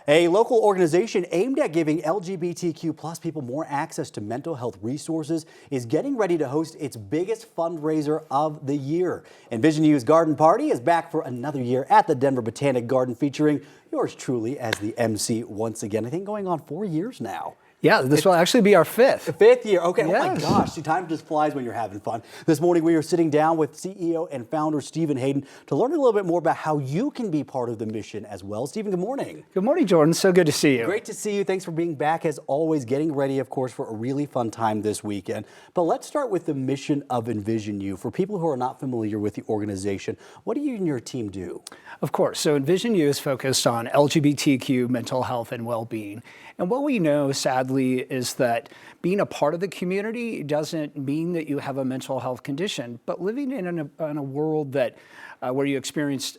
A local organization aimed at giving LGBTQ plus people more access to mental health resources is getting ready to host its biggest fundraiser of the year. Envision U's Garden Party is back for another year at the Denver Botanic Garden, featuring yours truly as the MC once again. I think going on 4 years now. Yeah, this will actually be our fifth. Fifth year. Okay. Yes. Oh my gosh. See, time just flies when you're having fun. This morning we are sitting down with CEO and founder Stephen Hayden to learn a little bit more about how you can be part of the mission as well. Stephen, good morning. Good morning, Jordan. So good to see you. Great to see you. Thanks for being back as always, getting ready, of course, for a really fun time this weekend. But let's start with the mission of Envision U. For people who are not familiar with the organization, what do you and your team do? Of course. So Envision U is focused on LGBTQ mental health and well-being. And what we know, sadly, is that being a part of the community doesn't mean that you have a mental health condition, but living in a world that where you experience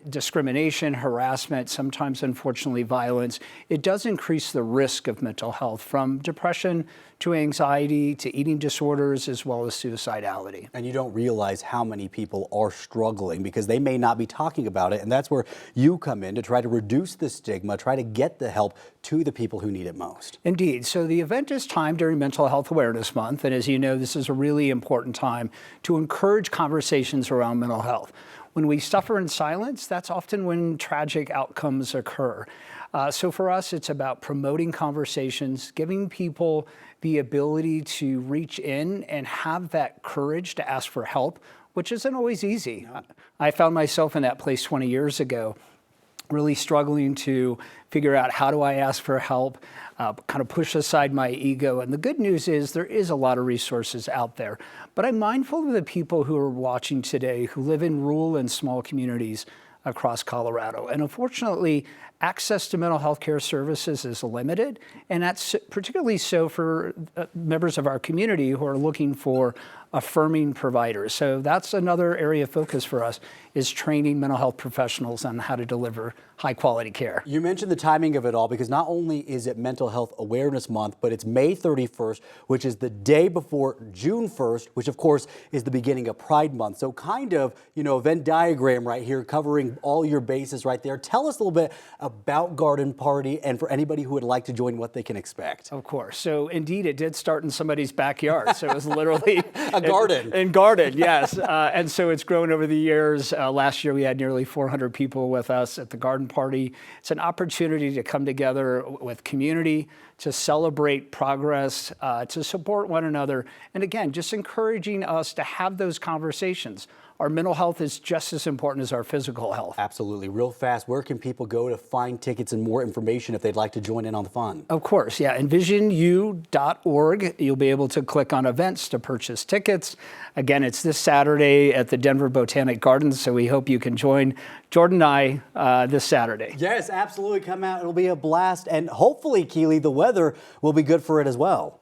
discrimination, harassment, sometimes unfortunately violence, it does increase the risk of mental health, from depression to anxiety to eating disorders, as well as suicidality. And you don't realize how many people are struggling because they may not be talking about it. And that's where you come in to try to reduce the stigma, try to get the help to the people who need it most. Indeed. So the event is timed during Mental Health Awareness Month. And as you know, this is a really important time to encourage conversations around mental health. When we suffer in silence, that's often when tragic outcomes occur. So for us, it's about promoting conversations, giving people the ability to reach in and have that courage to ask for help, which isn't always easy. No. I found myself in that place 20 years ago, really struggling to figure out how do I ask for help, kind of push aside my ego. And the good news is there is a lot of resources out there. But I'm mindful of the people who are watching today who live in rural and small communities across Colorado. And unfortunately, access to mental health care services is limited. And that's particularly so for members of our community who are looking for affirming providers. So that's another area of focus for us, is training mental health professionals on how to deliver high quality care. You mentioned the timing of it all because not only is it Mental Health Awareness Month, but it's May 31st, which is the day before June 1st, which of course is the beginning of Pride Month. So kind of, Venn diagram right here, covering all your bases right there. Tell us a little bit about Garden Party, and for anybody who would like to join, what they can expect. Of course. So indeed, it did start in somebody's backyard. So it was literally a garden. In garden, yes. And so it's grown over the years. Last year, we had nearly 400 people with us at the Garden Party. It's an opportunity to come together with community, to celebrate progress, to support one another. And again, just encouraging us to have those conversations. Our mental health is just as important as our physical health. Absolutely. Real fast, where can people go to find tickets and more information if they'd like to join in on the fun? Of course, yeah. EnvisionU.org. You'll be able to click on events to purchase tickets. Again, it's this Saturday at the Denver Botanic Gardens, so we hope you can join Jordan and I this Saturday. Yes, absolutely. Come out. It'll be a blast. And hopefully, Keely, the weather will be good for it as well.